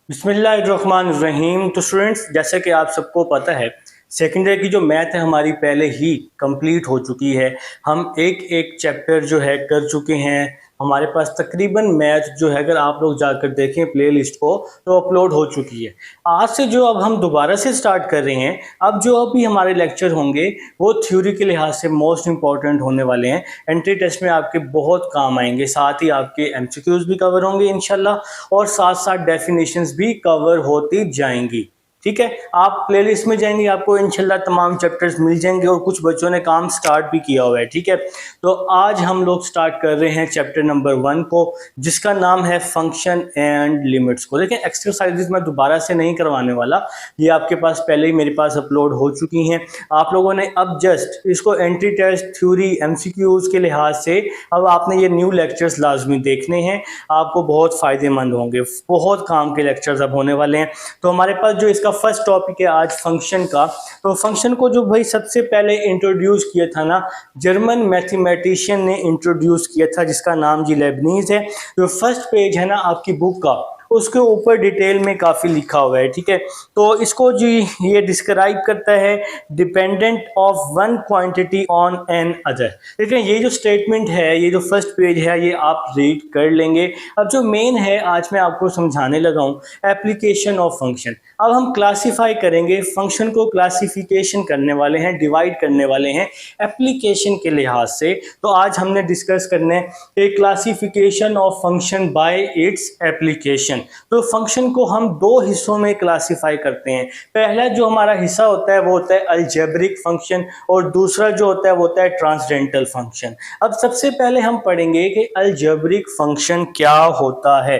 बिस्मिल्लाहिर्रहमानिर्रहीम। तो स्टूडेंट्स, जैसे कि आप सबको पता है, सेकेंड ईयर की जो मैथ है हमारी पहले ही कंप्लीट हो चुकी है। हम एक एक चैप्टर जो है कर चुके हैं। हमारे पास तकरीबन मैथ जो है, अगर आप लोग जाकर देखें प्लेलिस्ट को, तो अपलोड हो चुकी है। आज से जो अब हम दोबारा से स्टार्ट कर रहे हैं, अब जो अभी हमारे लेक्चर होंगे वो थ्योरी के लिहाज से मोस्ट इंपॉर्टेंट होने वाले हैं। एंट्री टेस्ट में आपके बहुत काम आएंगे, साथ ही आपके एमसीक्यूज भी कवर होंगे इंशाल्लाह, और साथ साथ डेफिनेशंस भी कवर होती जाएंगी। ठीक है, आप प्लेलिस्ट में जाएंगे, आपको इंशाल्लाह तमाम चैप्टर्स मिल जाएंगे, और कुछ बच्चों ने काम स्टार्ट भी किया हुआ है। ठीक है, तो आज हम लोग स्टार्ट कर रहे हैं चैप्टर नंबर 1 को, जिसका नाम है फंक्शन एंड लिमिट्स को। देखिए, एक्सरसाइजेस मैं दोबारा से नहीं करवाने वाला, ये आपके पास पहले ही मेरे पास अपलोड हो चुकी हैं। आप लोगों ने अब जस्ट इसको एंट्री टेस्ट, थ्योरी, एमसीक्यूज के लिहाज से अब आपने ये न्यू लेक्चर्स लाजमी देखने हैं, आपको बहुत फ़ायदेमंद होंगे, बहुत काम के लेक्चर्स अब होने वाले हैं। तो हमारे पास जो इसका फर्स्ट टॉपिक है आज फंक्शन का, तो फंक्शन को जो भाई सबसे पहले इंट्रोड्यूस किया था ना, जर्मन मैथमेटिशियन ने इंट्रोड्यूस किया था, जिसका नाम जी लेबनीज है। जो फर्स्ट पेज है ना आपकी बुक का, उसके ऊपर डिटेल में काफ़ी लिखा हुआ है। ठीक है, तो इसको जी ये डिस्क्राइब करता है dependent of one quantity on an other. देखिए, ये जो स्टेटमेंट है, ये जो फर्स्ट पेज है, ये आप रीड कर लेंगे। अब जो मेन है आज मैं आपको समझाने लगा हूँ, एप्लीकेशन ऑफ फंक्शन। अब हम क्लासीफाई करेंगे फंक्शन को, क्लासिफिकेशन करने वाले हैं, डिवाइड करने वाले हैं एप्लीकेशन के लिहाज से। तो आज हमने डिस्कस करने हैं classification of function by its application. तो फंक्शन को हम दो हिस्सों में क्लासिफाई करते हैं। पहला जो हमारा हिस्सा होता है वो होता है अलजेब्रिक फंक्शन, और दूसरा जो होता है वो होता है ट्रांसडेंटल फंक्शन। अब सबसे पहले हम पढ़ेंगे कि अलजेब्रिक फंक्शन क्या होता है।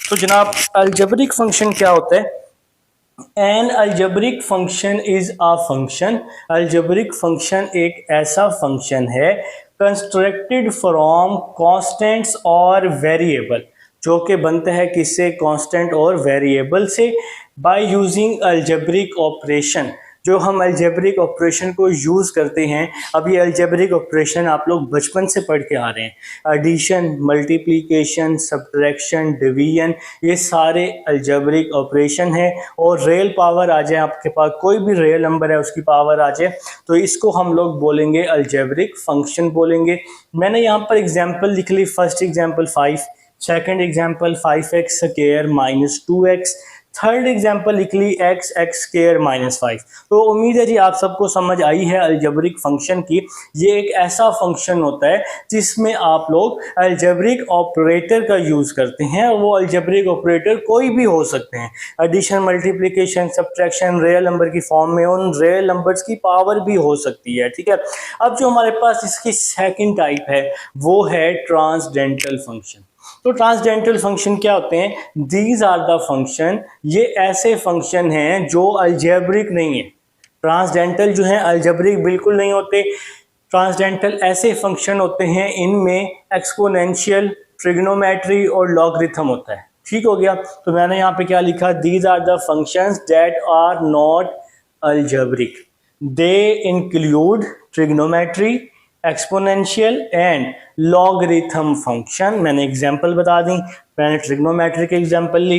तो जनाब, अलजेब्रिक फंक्शन क्या होता है? N algebraic function is a function. Algebraic function एक ऐसा फंक्शन है कंस्ट्रक्टेड फ्रॉम कांस्टेंट्स और वेरिएबल, जो कि बनता है किससे? कांस्टेंट और वेरिएबल से, बाय यूजिंग अलजेब्रिक ऑपरेशन। जो हम अलजेब्रिक ऑपरेशन को यूज़ करते हैं, अब ये अलजेब्रिक ऑपरेशन आप लोग बचपन से पढ़ के आ रहे हैं। एडिशन, मल्टीप्लिकेशन, सब्ट्रैक्शन, डिवीजन, ये सारे अलजेब्रिक ऑपरेशन है। और रियल पावर आ जाए, आपके पास कोई भी रियल नंबर है उसकी पावर आ जाए, तो इसको हम लोग बोलेंगे अलजेब्रिक फंक्शन बोलेंगे। मैंने यहाँ पर एग्जाम्पल लिख ली। First example 5, second example 5x square minus 2x, third example लिख ली x स्क्वायर माइनस 5। तो उम्मीद है जी आप सबको समझ आई है अलजेब्रिक फंक्शन की। ये एक ऐसा फंक्शन होता है जिसमें आप लोग अलजेब्रिक ऑपरेटर का यूज़ करते हैं, और वो अलजेब्रिक ऑपरेटर कोई भी हो सकते हैं। Addition, multiplication, subtraction, real number की फॉर्म में, उन रियल नंबर्स की पावर भी हो सकती है। ठीक है, अब जो हमारे पास इसकी सेकेंड टाइप है वो है ट्रांसडेंटल फंक्शन। तो ट्रांसडेंटल फंक्शन क्या होते हैं? दीज आर द फंक्शन, ये ऐसे फंक्शन हैं जो अलजेब्रिक नहीं है। ट्रांसडेंटल जो है अलजेब्रिक बिल्कुल नहीं होते। ट्रांसडेंटल ऐसे फंक्शन होते हैं इनमें एक्सपोनेंशियल, ट्रिग्नोमेट्री और लॉगरिथम होता है। ठीक हो गया, तो मैंने यहाँ पे क्या लिखा? These are the functions that are not algebraic, they include trigonometry, exponential and logarithm function. मैंने एग्जांपल बता दी, मैंने ट्रिग्नोमेट्री की एग्जांपल ली,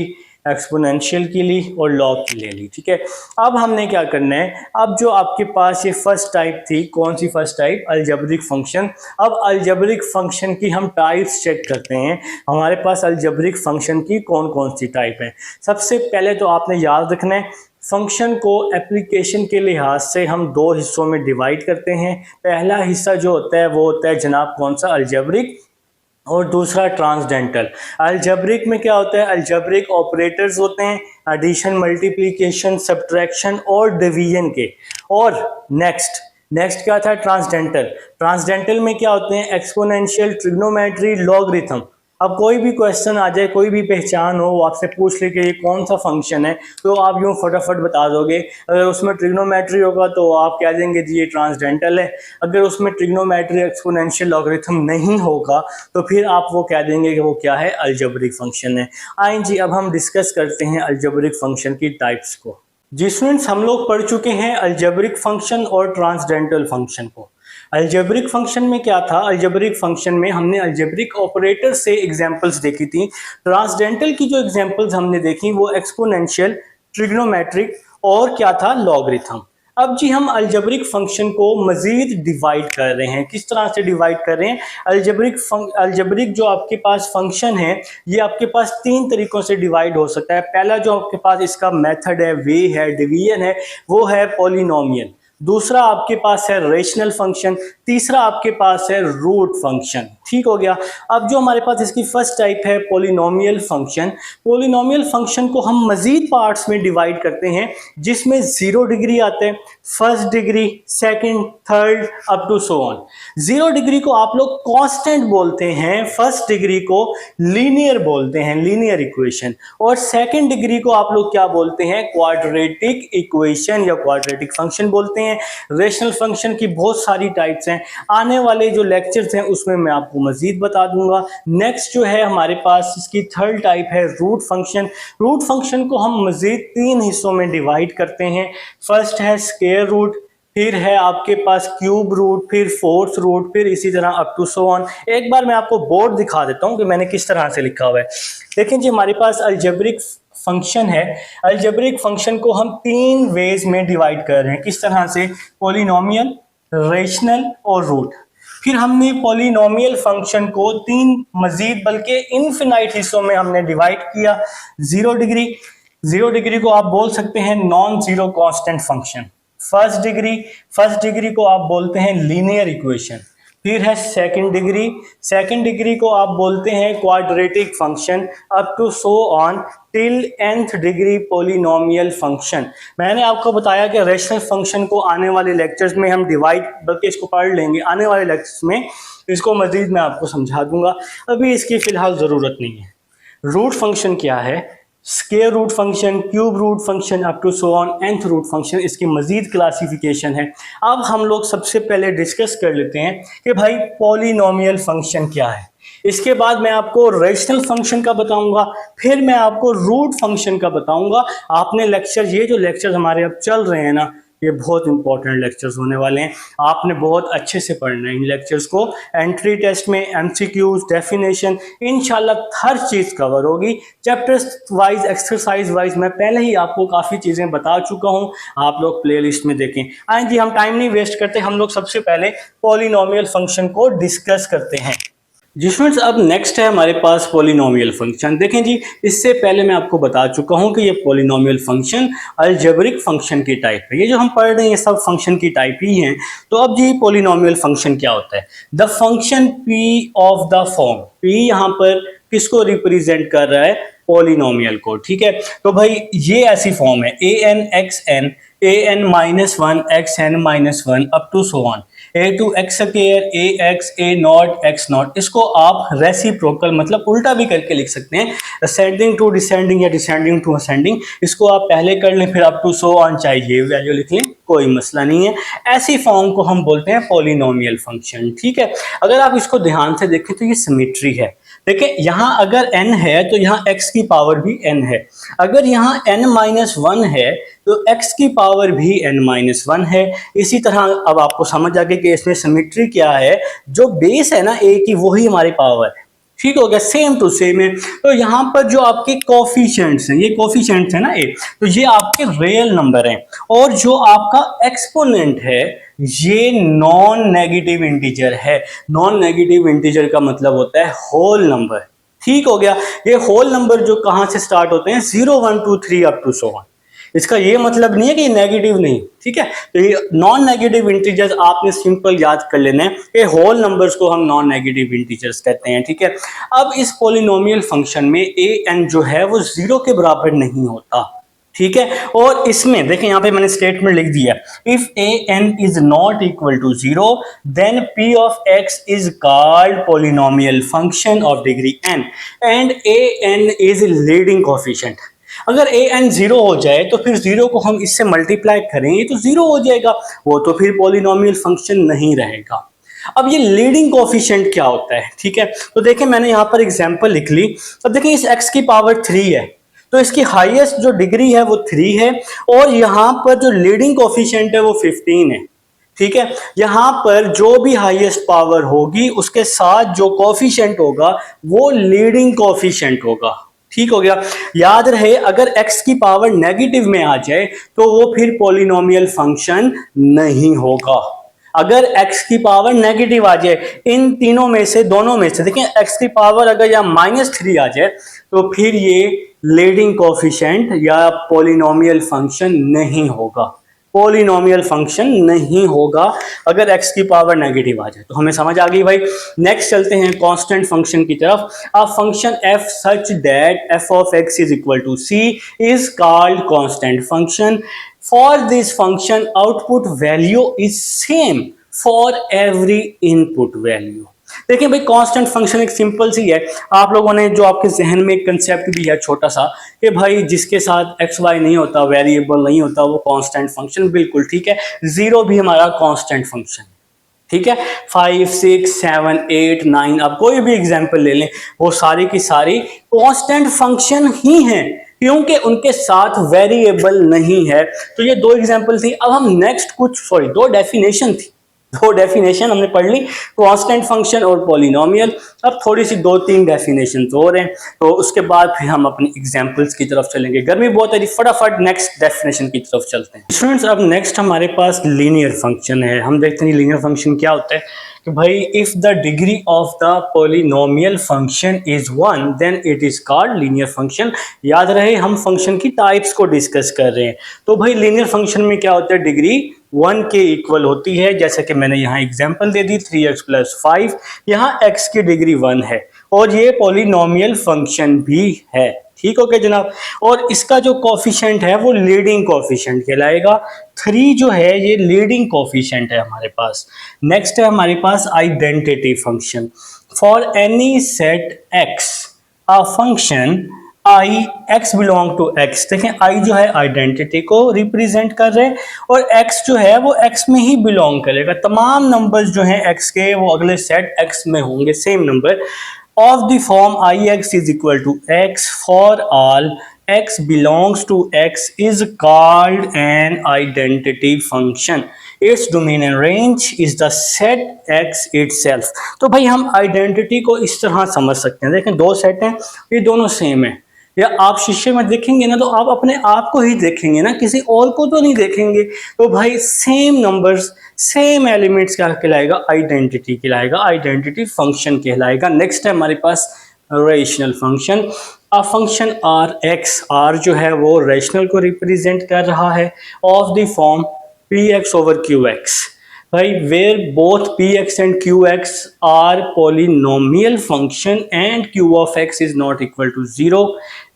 एक्सपोनेंशियल की ली और लॉग की ले ली। ठीक है, अब हमने क्या करना है? अब जो आपके पास ये फर्स्ट टाइप थी, कौन सी फर्स्ट टाइप? Algebraic function. अब अलजेब्रिक फंक्शन की हम टाइप्स चेक करते हैं, हमारे पास अलजेब्रिक फंक्शन की कौन कौन सी टाइप है। सबसे पहले तो आपने याद रखना है, फंक्शन को एप्लीकेशन के लिहाज से हम दो हिस्सों में डिवाइड करते हैं। पहला हिस्सा जो होता है वो होता है जनाब कौन सा? अलजेब्रिक, और दूसरा ट्रांसडेंटल। अलजेब्रिक में क्या होता है? अलजेब्रिक ऑपरेटर्स होते हैं, एडिशन, मल्टीप्लिकेशन, सब्ट्रैक्शन और डिवीजन के। और नेक्स्ट क्या था? ट्रांसडेंटल। ट्रांसडेंटल में क्या होते हैं? Exponential, trigonometry, logarithm. अब कोई भी क्वेश्चन आ जाए, कोई भी पहचान हो, वो आपसे पूछ ले कि ये कौन सा फंक्शन है, तो आप यूँ फटाफट बता दोगे। अगर उसमें ट्रिग्नोमेट्री होगा तो आप कह देंगे जी ये ट्रांसडेंटल है। अगर उसमें ट्रिग्नोमेट्री, एक्सपोनेंशियल, लॉगरिथम नहीं होगा तो फिर आप वो कह देंगे कि वो क्या है? अलजेब्रिक फंक्शन है। आइए जी, अब हम डिस्कस करते हैं अलजेब्रिक फंक्शन की टाइप्स को। जी स्टूडेंट्स, हम लोग पढ़ चुके हैं अलजेब्रिक फंक्शन और ट्रांसडेंटल फंक्शन को। अलजेब्रिक फंक्शन में क्या था, अलजेब्रिक फंक्शन में हमने अलजेब्रिक ऑपरेटर से एग्जांपल्स देखी थी। ट्रांसडेंटल की जो एग्जांपल्स हमने देखी वो एक्सपोनेंशियल, ट्रिग्नोमेट्रिक और क्या था, लॉगरिथम। अब जी हम अलजेब्रिक फंक्शन को मजीद डिवाइड कर रहे हैं। किस तरह से डिवाइड कर रहे हैं? अलजेब्रिक जो आपके पास फंक्शन है ये आपके पास तीन तरीकों से डिवाइड हो सकता है। पहला जो आपके पास इसका मेथड है, वे है, डिवीजन है, वो है पॉलिनोमियल। दूसरा आपके पास है रेशनल फंक्शन, तीसरा आपके पास है रूट फंक्शन। ठीक हो गया। अब जो हमारे पास इसकी फर्स्ट टाइप है पॉलिनोमियल फंक्शन, पॉलिनोमियल फंक्शन को हम मजीद पार्ट्स में डिवाइड करते हैं जिसमें 0 डिग्री आते हैं, first degree, second, third, up to so on. 0 degree को आप लोग कांस्टेंट बोलते हैं, फर्स्ट डिग्री को लीनियर बोलते हैं, लीनियर इक्वेशन, और सेकंड डिग्री को आप लोग क्या बोलते हैं, क्वाड्रेटिक इक्वेशन या क्वाड्रेटिक फंक्शन बोलते हैं। रेशनल फंक्शन की बहुत सारी टाइप्स हैं, आने वाले जो लेक्चर्स हैं उसमें मैं आपको मजीद बता दूंगा। नेक्स्ट जो है हमारे पास इसकी थर्ड टाइप है रूट फंक्शन। रूट फंक्शन को हम मजीद 3 हिस्सों में डिवाइड करते हैं। फर्स्ट है स्क्वायर रूट, फिर है आपके पास क्यूब रूट, फिर फोर्थ रूट, फिर इसी तरह अप टू सो ऑन। एक बार मैं आपको बोर्ड दिखा देता हूं कि मैंने किस तरह से लिखा हुआ है। लेकिन जी हमारे पास अलजेब्रिक फंक्शन है, अलजेब्रिक फंक्शन को हम 3 वेज में डिवाइड कर रहे हैं। किस तरह से? पॉलिनोमियल, रेशनल और रूट। फिर हमने पॉलिनोमियल फंक्शन को 3 मजीद बल्कि इनफिनाइट हिस्सों में हमने डिवाइड किया। 0 डिग्री, 0 डिग्री को आप बोल सकते हैं non zero constant function. First degree को आप बोलते हैं लीनियर इक्वेशन। फिर है सेकंड डिग्री को आप बोलते हैं quadratic function, up to so on till nth degree polynomial function. मैंने आपको बताया कि रेशनल फंक्शन को आने वाले लेक्चर्स में हम डिवाइड, बल्कि इसको पढ़ लेंगे, आने वाले लेक्चर्स में इसको मजीद मैं आपको समझा दूंगा, अभी इसकी फिलहाल ज़रूरत नहीं है। रूट फंक्शन क्या है? Square root function, cube root function, up to so on nth root function, इसकी मजीद क्लासिफिकेशन है। अब हम लोग सबसे पहले डिस्कस कर लेते हैं कि भाई पॉलिनोमियल फंक्शन क्या है। इसके बाद मैं आपको रेशनल फंक्शन का बताऊंगा, फिर मैं आपको रूट फंक्शन का बताऊंगा। आपने ये जो लेक्चर हमारे अब चल रहे हैं ना, ये बहुत इंपॉर्टेंट लेक्चर्स होने वाले हैं। आपने बहुत अच्छे से पढ़ना है इन लेक्चर्स को। एंट्री टेस्ट में एमसीक्यूज, डेफिनेशन, इंशाल्लाह हर चीज़ कवर होगी। चैप्टर्स वाइज, एक्सरसाइज वाइज मैं पहले ही आपको काफ़ी चीज़ें बता चुका हूँ, आप लोग प्लेलिस्ट में देखें। आइए जी हम टाइम नहीं वेस्ट करते, हम लोग सबसे पहले पॉलिनोमियल फंक्शन को डिस्कस करते हैं। जी स्टूडेंट्स, अब नेक्स्ट है हमारे पास पॉलिनोमियल फंक्शन। देखें जी, इससे पहले मैं आपको बता चुका हूं कि ये पॉलिनोमियल फंक्शन अलजेब्रिक फंक्शन की टाइप है। ये जो हम पढ़ रहे हैं ये सब फंक्शन की टाइप ही हैं। तो अब जी पॉलिनोमियल फंक्शन क्या होता है? The function P of the form, P यहाँ पर किसको रिप्रेजेंट कर रहा है? पॉलिनोमियल को। ठीक है, तो भाई ये ऐसी फॉर्म है an -1 xn-1 up to so on a2x2 ax a0 x0। इसको आप रेसिप्रोकल मतलब उल्टा भी करके लिख सकते हैं, असेंडिंग टू डिसेंडिंग या डिसेंडिंग टू असेंडिंग। इसको आप पहले कर लें फिर अप टू सो ऑन चाहे ये वैल्यू लिख लें, कोई मसला नहीं है। ऐसी फॉर्म को हम बोलते हैं पॉलिनोमियल फंक्शन। ठीक है, अगर आप इसको ध्यान से देखें तो ये सिमेट्री है। देखिए यहाँ अगर n है तो यहाँ x की पावर भी n है, अगर यहाँ n-1 है तो x की पावर भी n-1 है। इसी तरह अब आपको समझ आ गया कि इसमें सिमेट्री क्या है, जो बेस है ना a की वही हमारी पावर है। ठीक हो गया, सेम टू सेम है। तो यहाँ पर जो आपके कोफिशिएंट्स हैं, ये कोफिशिएंट्स है ना ए, तो ये आपके रियल नंबर हैं, और जो आपका एक्सपोनेंट है ये नॉन नेगेटिव इंटीजर है। नॉन नेगेटिव इंटीजर का मतलब होता है होल नंबर। ठीक हो गया, ये होल नंबर जो कहाँ से स्टार्ट होते हैं? 0 1 2 3 अप टू सो ऑन। इसका ये मतलब नहीं है कि नेगेटिव नहीं। ठीक है, तो ये नॉन नेगेटिव इंटीजर्स आपने सिंपल याद कर लेना है कि होल नंबर्स को हम नॉन नेगेटिव इंटीजर्स कहते हैं। ठीक है, अब इस पॉलिनोमियल फंक्शन में an जो है वो 0 के बराबर नहीं होता। ठीक है, और इसमें देखें यहाँ पे मैंने स्टेटमेंट लिख दिया, if an is not equal to 0 then p of x is called polynomial function of degree n and an is leading coefficient. अगर an 0 हो जाए तो फिर 0 को हम इससे मल्टीप्लाई करेंगे तो 0 हो जाएगा, वो तो फिर पॉलिनोमियल फंक्शन नहीं रहेगा। अब ये लीडिंग कोफिशिएंट क्या होता है? ठीक है, तो देखें मैंने यहाँ पर एग्जांपल लिख ली। अब देखें इस x की पावर 3 है तो इसकी हाईएस्ट जो डिग्री है वो 3 है, और यहाँ पर जो लीडिंग कोफिशिएंट है वो 15 है। ठीक है, यहां पर जो भी हाईएस्ट पावर होगी उसके साथ जो कोफिशिएंट होगा वो लीडिंग कोफिशिएंट होगा। ठीक हो गया। याद रहे अगर x की पावर नेगेटिव में आ जाए तो वो फिर पॉलिनोमियल फंक्शन नहीं होगा। अगर x की पावर नेगेटिव आ जाए, इन तीनों में से दोनों में से देखिए, x की पावर अगर या -3 आ जाए तो फिर ये लीडिंग कोफिशिएंट या पॉलिनोमियल फंक्शन नहीं होगा। पॉलिनोमियल फंक्शन नहीं होगा अगर x की पावर नेगेटिव आ जाए। तो हमें समझ आ गई भाई। नेक्स्ट चलते हैं कांस्टेंट फंक्शन की तरफ। A function f such that f of x is equal to c is called constant function. For this function output value is same for every input value. देखिए भाई, कांस्टेंट फंक्शन एक simple सी है। आप लोगों ने जो आपके जहन में एक कंसेप्ट भी है छोटा सा कि भाई जिसके साथ एक्स वाई नहीं होता, वेरिएबल नहीं होता, वो कांस्टेंट फंक्शन, बिल्कुल ठीक है। जीरो भी हमारा कांस्टेंट फंक्शन, ठीक है। 5 6 7 8 9 आप कोई भी एग्जांपल ले लें, वो सारी की सारी कांस्टेंट फंक्शन ही हैं क्योंकि उनके साथ वेरिएबल नहीं है। तो ये दो एग्जांपल थी। अब हम नेक्स्ट दो डेफिनेशन थी, दो डेफिनेशन हमने पढ़ ली, कांस्टेंट फंक्शन और पॉलिनोमियल। अब थोड़ी सी 2-3 डेफिनेशन और हैं, तो उसके बाद फिर हम अपनी एग्जांपल्स की तरफ चलेंगे। गर्मी बहुत है, फटाफट नेक्स्ट डेफिनेशन की तरफ चलते हैं स्टूडेंट्स। अब नेक्स्ट हमारे पास लीनियर फंक्शन है। हम देखते हैं लीनियर फंक्शन क्या होता है कि भाई if the degree of the polynomial function is 1 then it is called linear function. याद रहे हम फंक्शन की टाइप्स को डिस्कस कर रहे हैं। तो भाई लीनियर फंक्शन में क्या होता है, डिग्री 1 के इक्वल होती है। जैसे कि मैंने यहाँ एग्जांपल दे दी 3x + 5, यहाँ x की डिग्री 1 है और ये पॉलिनोमियल फंक्शन भी है। ठीक हो गया जनाब। और इसका जो कोफिशिएंट है वो लीडिंग कोफिशिएंट कहलाएगा। 3 जो है ये लीडिंग कोफिशिएंट है हमारे पास। नेक्स्ट है हमारे पास identity function. For any set x a function I x belong to x। देखें आई जो है आइडेंटिटी को रिप्रेजेंट कर रहे हैं और x जो है वो x में ही बिलोंग करेगा। तमाम नंबर्स जो हैं x के वो अगले सेट x में होंगे, same number. Of the form i x is equal to x for all x belongs to x is called an identity function. Its domain and range is the set x itself. तो भाई हम identity को इस तरह समझ सकते हैं। देखें दो सेट हैं, ये दोनों सेम है। या आप शीशे में देखेंगे ना तो आप अपने आप को ही देखेंगे ना, किसी और को तो नहीं देखेंगे। तो भाई सेम नंबर्स सेम एलिमेंट्स क्या कहलाएगा, आइडेंटिटी कहलाएगा, आइडेंटिटी फंक्शन कहलाएगा। नेक्स्ट है हमारे पास rational function. A function R X, R जो है वो रेशनल को रिप्रेजेंट कर रहा है of the form P X over Q X. भाई where both P X and Q X are polynomial function and Q of X is not equal to 0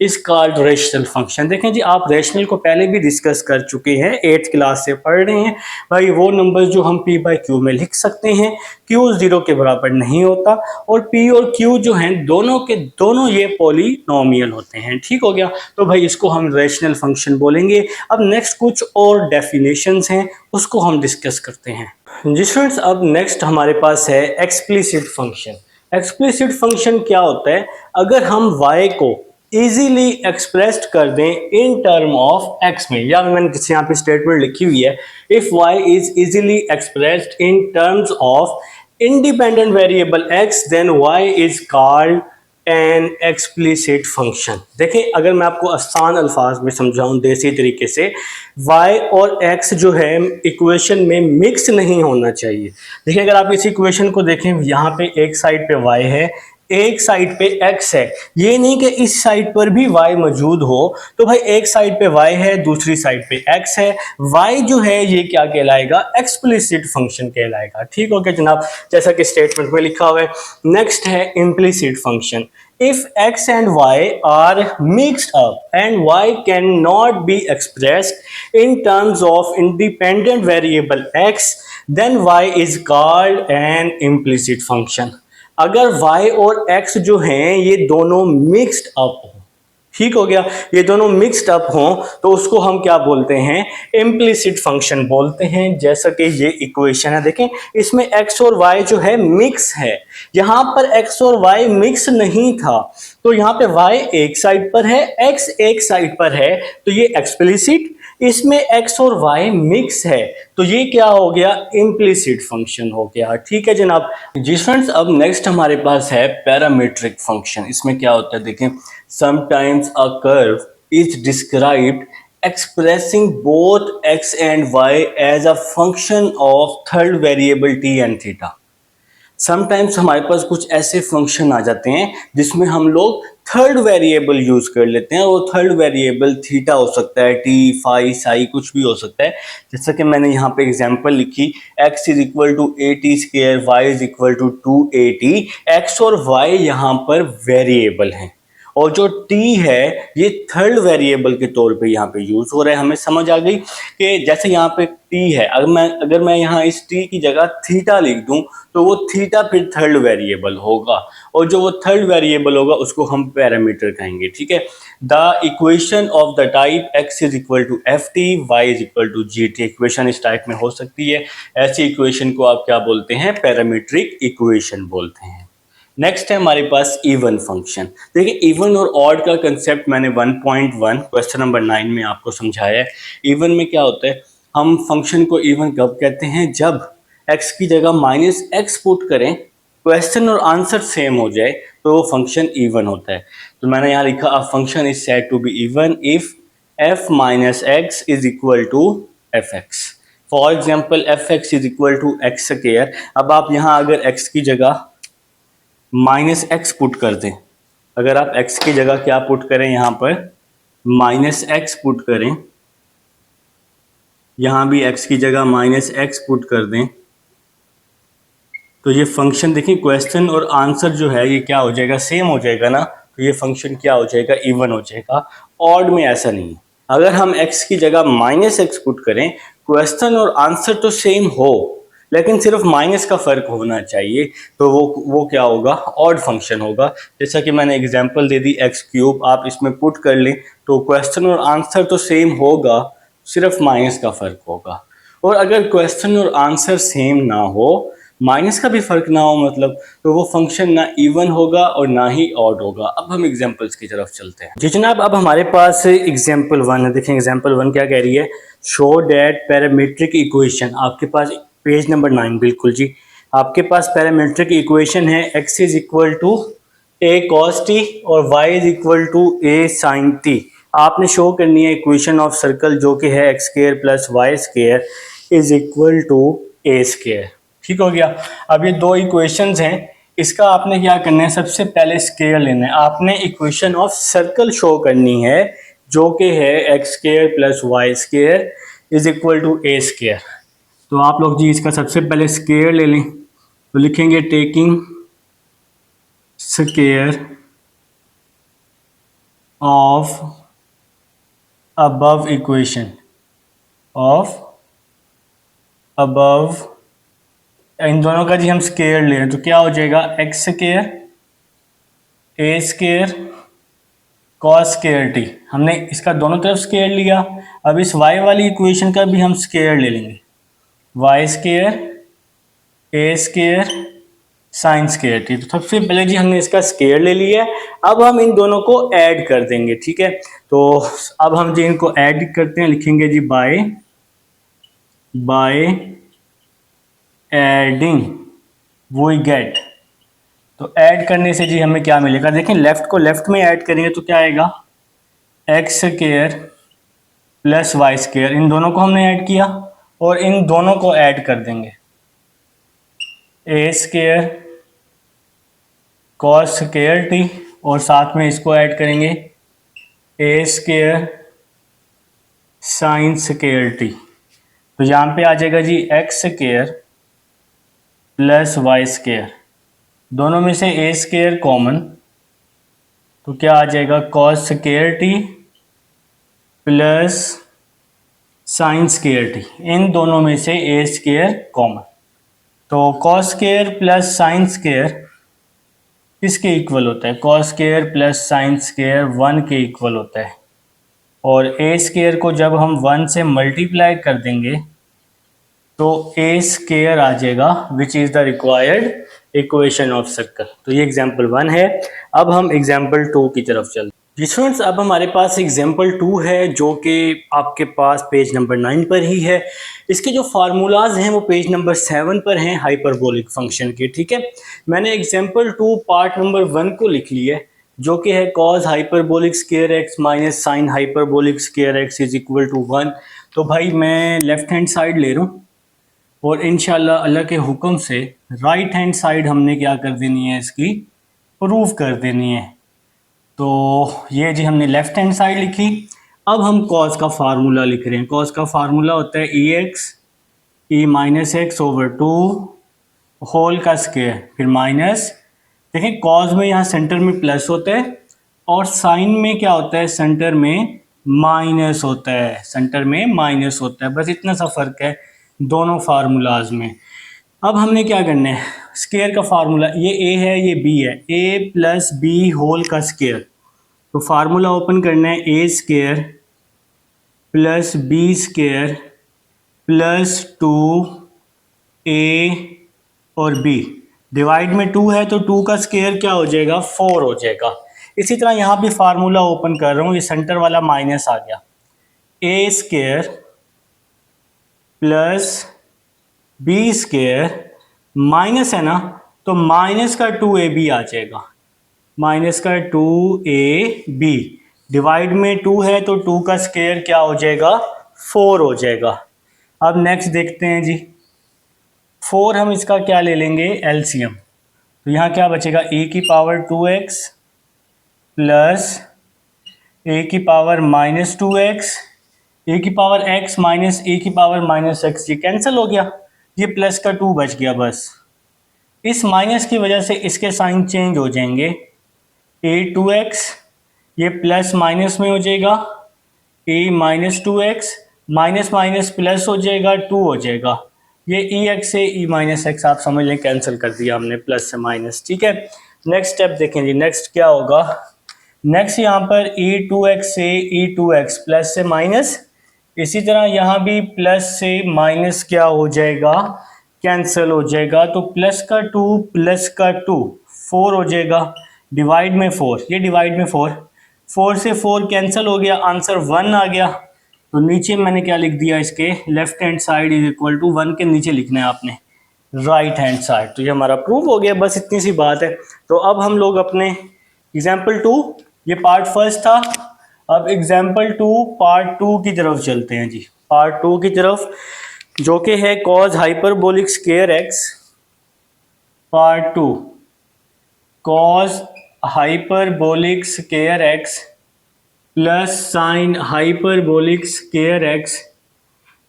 is called rational function. देखें जी, आप rational को पहले भी discuss कर चुके हैं, 8th क्लास से पढ़ रहे हैं। भाई वो नंबर्स जो हम p बाई क्यू में लिख सकते हैं, q 0 के बराबर नहीं होता और p और q जो हैं दोनों के दोनों ये पॉलिनोमियल होते हैं। ठीक हो गया। तो भाई इसको हम रेशनल फंक्शन बोलेंगे। अब नेक्स्ट कुछ और डेफिनेशंस हैं, उसको हम डिस्कस करते हैं जी स्टूडेंट्स। अब नेक्स्ट हमारे पास है एक्सप्लिसिट फंक्शन। एक्सप्लिसिट फंक्शन क्या होता है, अगर हम y को इजीली एक्सप्रेस्ड कर दें इन टर्म ऑफ x में, या मैंने जैसे यहाँ पे स्टेटमेंट लिखी हुई है, if y is easily expressed in terms of independent variable x then y is called an explicit function. देखें अगर मैं आपको आसान अल्फाज में समझाऊं देसी तरीके से, y और x जो है इक्वेशन में मिक्स नहीं होना चाहिए। देखिए अगर आप इस इक्वेशन को देखें, यहाँ पे एक साइड पे y है, एक साइड पे x है। ये नहीं कि इस साइड पर भी y मौजूद हो। तो भाई एक साइड पे y है, दूसरी साइड पे x है। y जो है ये क्या कहलाएगा, एक्सप्लिसिट फंक्शन कहलाएगा। ठीक हो गया जनाब, जैसा कि स्टेटमेंट में लिखा हुआ है। नेक्स्ट है implicit function. If x and y are mixed up and y cannot be expressed in terms of independent variable x, then y is called an implicit function. अगर y और x जो हैं ये दोनों मिक्स्ड अप हो, ठीक हो गया, ये दोनों मिक्स्ड अप हों तो उसको हम क्या बोलते हैं, इम्प्लिसिट फंक्शन बोलते हैं। जैसा कि ये इक्वेशन है, देखें इसमें x और y जो है मिक्स है, यहाँ पर x और y मिक्स नहीं था तो यहाँ पे y एक साइड पर है, x एक साइड पर है, तो ये एक्सप्लिसिट, इसमें x और y मिक्स है, तो ये क्या हो गया, इम्प्लिसिट फंक्शन हो गया। ठीक है जनाब जी फ्रेंड्स, अब नेक्स्ट हमारे पास है पैरामीट्रिक फंक्शन। इसमें क्या होता है देखें, sometimes a curve is described expressing both x and y as a function of third variable t and theta। Sometimes हमारे पास कुछ ऐसे फंक्शन आ जाते हैं जिसमें हम लोग थर्ड वेरिएबल यूज कर लेते हैं। वो थर्ड वेरिएबल थीटा हो सकता है, टी, फाई, साई, कुछ भी हो सकता है। जैसा कि मैंने यहाँ पे एग्जांपल लिखी, x is equal to a t square, y is equal to 2at। x और y यहाँ पर वेरिएबल हैं और जो t है ये थर्ड वेरिएबल के तौर पे यहाँ पे यूज हो रहा है। हमें समझ आ गई कि जैसे यहाँ पे t है, अगर मैं यहाँ इस t की जगह थीटा लिख दूं तो वो थीटा फिर थर्ड वेरिएबल होगा और जो वो थर्ड वेरिएबल होगा उसको हम पैरामीटर कहेंगे। ठीक है, the equation of the type x is equal to f t, y is equal to g t. Equation इस टाइप में हो सकती है। ऐसी इक्वेशन को आप क्या बोलते हैं, पैरामीट्रिक इक्वेशन बोलते हैं। नेक्स्ट है हमारे पास इवन फंक्शन। देखिए इवन और ऑड का कंसेप्ट मैंने 1.1 क्वेश्चन नंबर 9 में आपको समझाया है। इवन में क्या होता है, हम फंक्शन को इवन कब कहते हैं, जब x की जगह -x पुट करें, क्वेश्चन और आंसर सेम हो जाए तो वो फंक्शन इवन होता है। तो मैंने यहाँ लिखा a function is said to be even if f minus x is equal to f x. For example f x is equal to x square. अब आप यहाँ अगर x की जगह -x पुट कर दें, अगर आप x की जगह क्या पुट करें, यहाँ पर -x पुट करें, यहाँ भी x की जगह -x पुट कर दें, तो ये फंक्शन देखिए क्वेश्चन और आंसर जो है ये क्या हो जाएगा, सेम हो जाएगा ना। तो ये फंक्शन क्या हो जाएगा, इवन हो जाएगा। ऑड में ऐसा नहीं है, अगर हम x की जगह -x पुट करें, क्वेश्चन और आंसर तो सेम हो लेकिन सिर्फ माइनस का फर्क होना चाहिए, तो वो क्या होगा, ऑड फंक्शन होगा। जैसा कि मैंने एग्जांपल दे दी एक्स क्यूब, आप इसमें पुट कर लें तो क्वेश्चन और आंसर तो सेम होगा, सिर्फ माइनस का फर्क होगा। और अगर क्वेश्चन और आंसर सेम ना हो, माइनस का भी फर्क ना हो मतलब, तो वो फंक्शन ना इवन होगा और ना ही ऑड होगा। अब हम एग्जांपल्स की तरफ चलते हैं जी जनाब। अब हमारे पास एग्जांपल 1 है। देखें एग्जांपल 1 क्या कह रही है, शो दैट पैरामीट्रिक इक्वेशन। आपके पास पेज नंबर 9, बिल्कुल जी, आपके पास पैरामीट्रिक इक्वेशन है, x is equal to a cos t और y is equal to a sine t. आपने शो करनी है इक्वेशन ऑफ सर्कल जो कि है x square plus Y square is equal to a square. ठीक हो गया। अब ये दो इक्वेशंस हैं, इसका आपने क्या करना है, सबसे पहले स्क्वायर लेना है। आपने इक्वेशन ऑफ सर्कल शो करनी है जो कि है x square plus Y square is equal to a square. तो आप लोग जी इसका सबसे पहले स्क्वायर ले लें, तो लिखेंगे taking square of above equation of above, इन दोनों का जी हम स्क्वायर ले रहे हैं तो क्या हो जाएगा, x square A square cos square T. हमने इसका दोनों तरफ स्क्वायर लिया। अब इस y वाली इक्वेशन का भी हम स्क्वायर ले लेंगे, Y square A square sine square T. तो सबसे पहले जी हमने इसका स्क्वायर ले लिया है, अब हम इन दोनों को ऐड कर देंगे। ठीक है, तो अब हम जी इनको ऐड करते हैं, लिखेंगे जी बाय एडिंग वी गेट। तो ऐड करने से जी हमें क्या मिलेगा, देखें लेफ्ट को लेफ्ट में ऐड करेंगे तो क्या आएगा, X square plus Y square. इन दोनों को हमने ऐड किया और इन दोनों को ऐड कर देंगे, A square cos square T और साथ में इसको ऐड करेंगे A square sine square T. तो यहाँ पे आ जाएगा जी X square plus Y square, दोनों में से ए स्क्वायर कॉमन, तो क्या आ जाएगा cos square T plus sine square T. इन दोनों में से ए स्क्वायर कॉमन, तो cos square plus sine square किसके इक्वल होता है, cos square plus sine square 1 के इक्वल होता है। और ए स्क्वायर को जब हम 1 से मल्टीप्लाई कर देंगे तो ए स्क्वायर आ जाएगा which is the required equation of circle. तो ये एग्जाम्पल 1 है। अब हम एग्जाम्पल 2 की तरफ चलते हैं। जी स्टूडेंट्स, अब हमारे पास एग्जाम्पल 2 है जो कि आपके पास पेज नंबर 9 पर ही है। इसके जो फार्मूलाज हैं वो पेज नंबर 7 पर हैं हाइपरबोलिक फंक्शन के। ठीक है, मैंने एग्जाम्पल 2 पार्ट नंबर 1 को लिख लिया है जो कि है cos hyperbolic square x minus sine hyperbolic square x is equal to 1। तो भाई मैं लेफ्ट हैंड साइड ले रहा हूँ और इंशाल्लाह अल्लाह के हुक्म से राइट हैंड साइड हमने क्या कर देनी है, इसकी प्रूव कर देनी है। तो ये जी हमने लेफ्ट हैंड साइड लिखी। अब हम कॉस का फार्मूला लिख रहे हैं। कॉस का फार्मूला होता है ई एक्स ई माइनस एक्स ओवर 2 होल का स्क्वायर फिर माइनस। देखिए कॉस में यहाँ सेंटर में प्लस होता है और साइन में क्या होता है, सेंटर में माइनस होता है। सेंटर में माइनस होता है, बस इतना सा फर्क है दोनों फार्मूलाज में। अब हमने क्या करना है, स्क्वायर का फार्मूला, ये ए है ये बी है, ए प्लस बी होल का स्क्वायर। तो फार्मूला ओपन करना है, A square plus B square plus 2a और b डिवाइड में 2 है तो 2 का स्क्वायर क्या हो जाएगा, 4 हो जाएगा। इसी तरह यहाँ भी फार्मूला ओपन कर रहा हूँ, ये सेंटर वाला माइनस आ गया, A square plus B square minus है ना, तो माइनस का 2ab आ जाएगा, माइनस का 2ab डिवाइड में 2 है तो 2 का स्क्वायर क्या हो जाएगा, 4 हो जाएगा। अब नेक्स्ट देखते हैं जी, 4 हम इसका क्या ले लेंगे, एलसीएम। तो यहाँ क्या बचेगा, ए की पावर 2x प्लस ए की पावर माइनस 2x, ए की पावर x माइनस ए की पावर माइनस x, ये कैंसिल हो गया, ये प्लस का 2 बच गया। बस इस माइनस की वजह से इसके साइन चेंज हो जाएंगे, a2x ये प्लस माइनस में हो जाएगा, a minus 2x minus minus plus हो जाएगा, 2 हो जाएगा। ये ई एक्स से ई माइनस एक्स आप समझ लें, कैंसिल कर दिया हमने प्लस से माइनस। ठीक है, नेक्स्ट स्टेप देखें जी, नेक्स्ट क्या होगा, नेक्स्ट यहाँ पर e2x से e2x प्लस से माइनस, इसी तरह यहाँ भी प्लस से माइनस क्या हो जाएगा, कैंसिल हो जाएगा। तो प्लस का 2 प्लस का 2 4 हो जाएगा, डिवाइड में 4, ये डिवाइड में 4 से 4 कैंसिल हो गया, आंसर 1 आ गया। तो नीचे मैंने क्या लिख दिया, इसके left hand side is equal to 1 के नीचे लिखना है आपने राइट हैंड साइड। तो ये हमारा प्रूव हो गया, बस इतनी सी बात है। तो अब हम लोग अपने एग्जाम्पल 2, ये पार्ट फर्स्ट था, अब एग्जाम्पल 2 पार्ट 2 की तरफ चलते हैं जी। पार्ट 2 की तरफ जो कि है cos hyperbolic square x, part 2 cos hyperbolic square x plus sine hyperbolic square x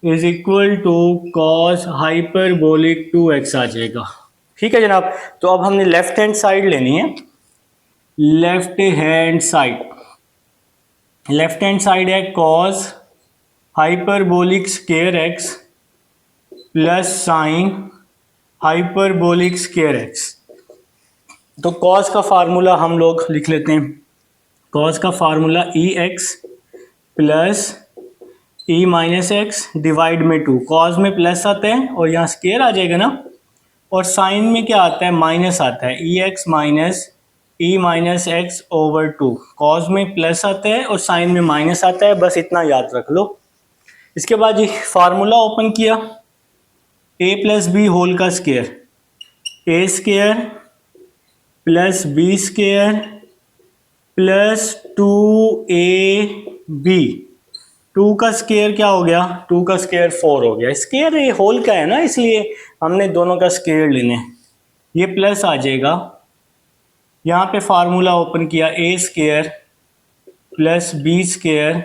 is equal to cos hyperbolic 2x आ जाएगा। ठीक है जनाब, तो अब हमने लेफ्ट हैंड साइड लेनी है। Left hand side, left hand side है cos hyperbolic square x plus sine hyperbolic square X. तो कॉस का फार्मूला हम लोग लिख लेते हैं, कॉस का formula E X plus E minus X divide में 2, कॉस में प्लस आता है और यहाँ स्क्वायर आ जाएगा ना, और साइन में क्या आता है, माइनस आता है, ई एक्स माइनस ई माइनस एक्स ओवर 2, कॉस में प्लस आता है और साइन में माइनस आता है, बस इतना याद रख लो। इसके बाद ये फार्मूला ओपन किया, ए प्लस बी होल का square, A square plus B square plus 2ab, 2 का स्क्वायर क्या हो गया, 2 का स्क्वायर 4 हो गया। स्क्वायर ये होल का है ना, इसलिए हमने दोनों का स्क्वायर लेने, ये प्लस आ जाएगा। यहाँ पे फार्मूला ओपन किया, A square plus B square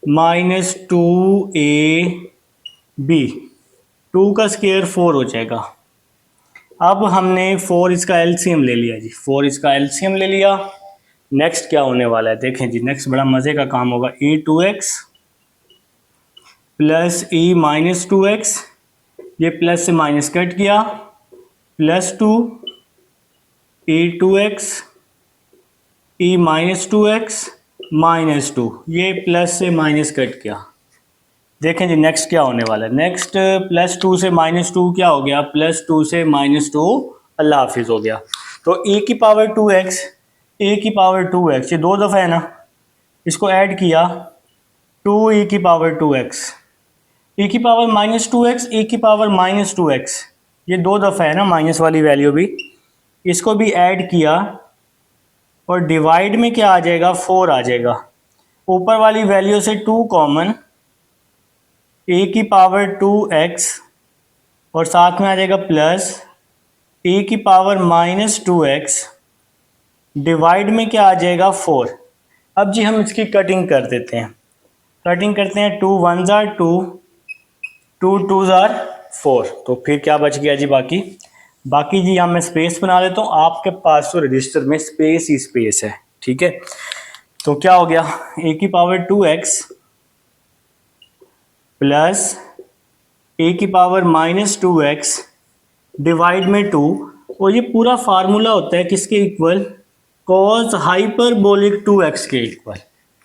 minus 2ab, 2 का स्क्वायर 4 हो जाएगा। अब हमने 4 इसका एलसीएम ले लिया जी, 4 इसका एलसीएम ले लिया। नेक्स्ट क्या होने वाला है देखें जी, नेक्स्ट बड़ा मज़े का काम होगा, e2x plus E minus 2x, ये प्लस से माइनस कट किया, plus 2 e2x E minus 2x minus 2, ये प्लस से माइनस कट किया। देखें जी नेक्स्ट क्या होने वाला है, नेक्स्ट प्लस 2 से माइनस 2 क्या हो गया, प्लस 2 से माइनस 2 अल्लाह हाफिज़ हो गया। तो e की पावर 2x ए की पावर 2x, ये 2 दफ़ा है ना, इसको ऐड किया 2e की पावर 2x, e की पावर -2x, e की पावर -2x, ये 2 दफ़ा है ना माइनस वाली वैल्यू भी, इसको भी ऐड किया और डिवाइड में क्या आ जाएगा, 4 आ जाएगा। ऊपर वाली वैल्यू से 2 कॉमन, ए की पावर 2x और साथ में आ जाएगा प्लस ए की पावर -2x, डिवाइड में क्या आ जाएगा, 4। अब जी हम इसकी कटिंग कर देते हैं, कटिंग करते हैं, 2 1 जार 2, 2 2 जार 4, तो फिर क्या बच गया जी, बाकी जी यहाँ मैं स्पेस बना देता हूँ, आपके पास तो रजिस्टर में स्पेस ही स्पेस है, ठीक है। तो क्या हो गया, ए की पावर 2x प्लस ए की पावर -2x डिवाइड में 2, और ये पूरा फार्मूला होता है किसके इक्वल, कॉस हाइपरबोलिक 2x के इक्वल,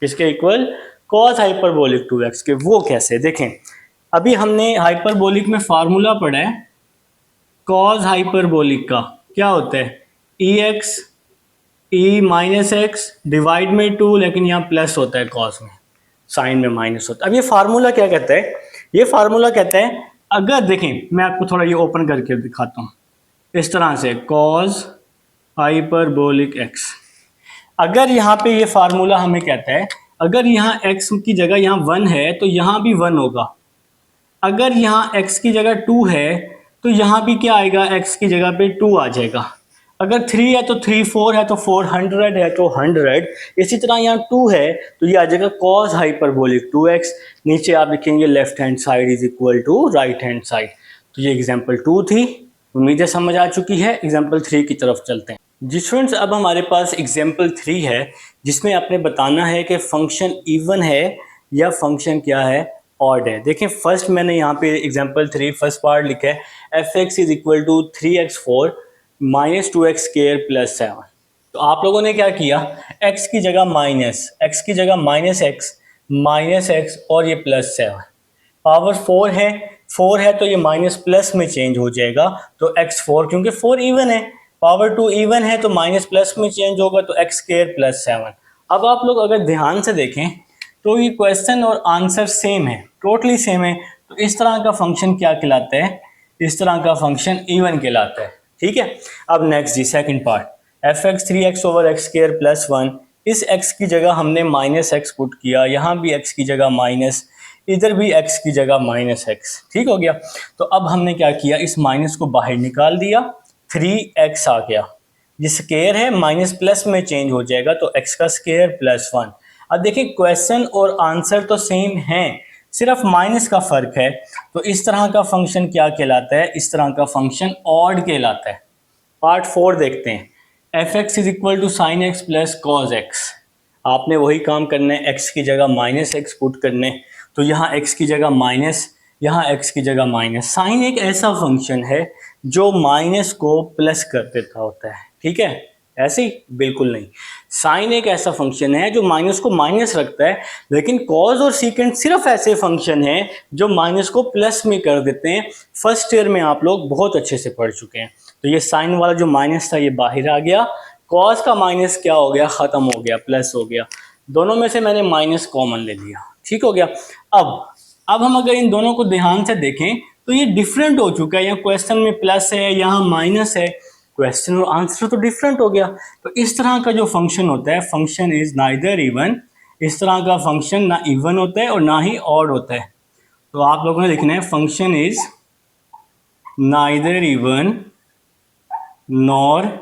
किसके इक्वल, कॉस हाइपरबोलिक 2x के। वो कैसे, देखें, अभी हमने हाइपरबोलिक में फार्मूला पढ़ा है कॉस हाइपरबोलिक का, क्या होता है, ex e minus X divide में 2, लेकिन यहाँ प्लस होता है कॉस में, साइन में माइनस होता है। अब ये फार्मूला क्या कहता है, ये फार्मूला कहता है, अगर देखें मैं आपको थोड़ा ये ओपन करके दिखाता हूँ, इस तरह से कॉस हाइपरबोलिक x, अगर यहाँ पे ये फार्मूला हमें कहता है अगर यहाँ x की जगह यहाँ 1 है तो यहाँ भी 1 होगा, अगर यहाँ x की जगह 2 है तो यहाँ भी क्या आएगा, x की जगह पे 2 आ जाएगा, अगर 3 है तो 3, 4 है तो 4, 100 है तो 100, इसी तरह यहाँ 2 है तो ये आ जाएगा कॉस हाइपरबोलिक 2x, नीचे आप लिखेंगे left hand side is equal to right hand side. तो ये एग्जाम्पल 2 थी, उम्मीद है समझ आ चुकी है। एग्जाम्पल 3 की तरफ चलते हैं जी स्टूडेंट्स। अब हमारे पास एग्जाम्पल 3 है जिसमें आपने बताना है कि फंक्शन इवन है या फंक्शन क्या है, ऑड है। देखें फर्स्ट मैंने यहाँ पे एग्जाम्पल 3 फर्स्ट पार्ट लिखा है, f x is equal to 3x4 -2x square plus 7। तो आप लोगों ने क्या किया, x की जगह माइनस, x की जगह -x और ये +7, पावर 4 है तो ये माइनस प्लस में चेंज हो जाएगा, तो x4 क्योंकि 4 इवन है, पावर 2 इवन है तो माइनस प्लस में चेंज होगा, तो x स्क्वायर प्लस 7। अब आप लोग अगर ध्यान से देखें तो ये क्वेश्चन और आंसर सेम है, टोटली सेम है, तो इस तरह का फंक्शन क्या कहलाता है, इस तरह का फंक्शन इवन कहलाता है, ठीक है। अब नेक्स्ट जी second part, F X 3x over X square plus 1, इस x की जगह हमने -x पुट किया, यहाँ भी x की जगह माइनस, इधर भी x की जगह -x, ठीक हो गया। तो अब हमने क्या किया, इस माइनस को बाहर निकाल दिया, 3x आ गया, ये स्क्वायर है माइनस प्लस में चेंज हो जाएगा, तो x का स्क्वायर प्लस 1। अब देखिए क्वेश्चन और आंसर तो सेम हैं, सिर्फ माइनस का फर्क है, तो इस तरह का फंक्शन क्या कहलाता है, इस तरह का फंक्शन ऑड कहलाता है। पार्ट 4 देखते हैं, f x is equal to sine x plus cos x, आपने वही काम करना है, x की जगह -x पुट करने, तो यहाँ x की जगह माइनस, यहाँ x की जगह माइनस। साइन एक ऐसा फंक्शन है जो माइनस को प्लस कर देता होता है, ठीक है, ऐसे ही बिल्कुल नहीं, साइन एक ऐसा फंक्शन है जो माइनस को माइनस रखता है, लेकिन कॉज और सीकेंट सिर्फ ऐसे फंक्शन हैं जो माइनस को प्लस में कर देते हैं। फर्स्ट ईयर में आप लोग बहुत अच्छे से पढ़ चुके हैं। तो ये साइन वाला जो माइनस था ये बाहर आ गया, कॉज का माइनस क्या हो गया, खत्म हो गया, प्लस हो गया, दोनों में से मैंने माइनस कॉमन ले लिया, ठीक हो गया। अब हम अगर इन दोनों को ध्यान से देखें तो ये डिफरेंट हो चुका है, यहाँ क्वेश्चन में प्लस है, यहाँ माइनस है, क्वेश्चन और आंसर तो डिफरेंट हो गया। तो इस तरह का जो फंक्शन होता है, फंक्शन इज नाइदर इवन, इस तरह का फंक्शन ना इवन होता है और ना ही ऑड होता है। तो आप लोगों ने लिखना है function is neither even nor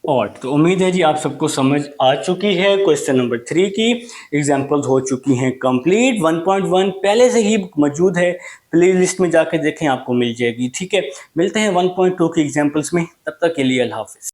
odd. तो उम्मीद है जी आप सबको समझ आ चुकी है। क्वेश्चन नंबर 3 की एग्जांपल्स हो चुकी हैं कंप्लीट। 1.1 पहले से ही मौजूद है, प्ले लिस्ट में जाकर देखें, आपको मिल जाएगी, ठीक है। मिलते हैं 1.2 की एग्जांपल्स में, तब तक के लिए अल्लाह हाफिज़।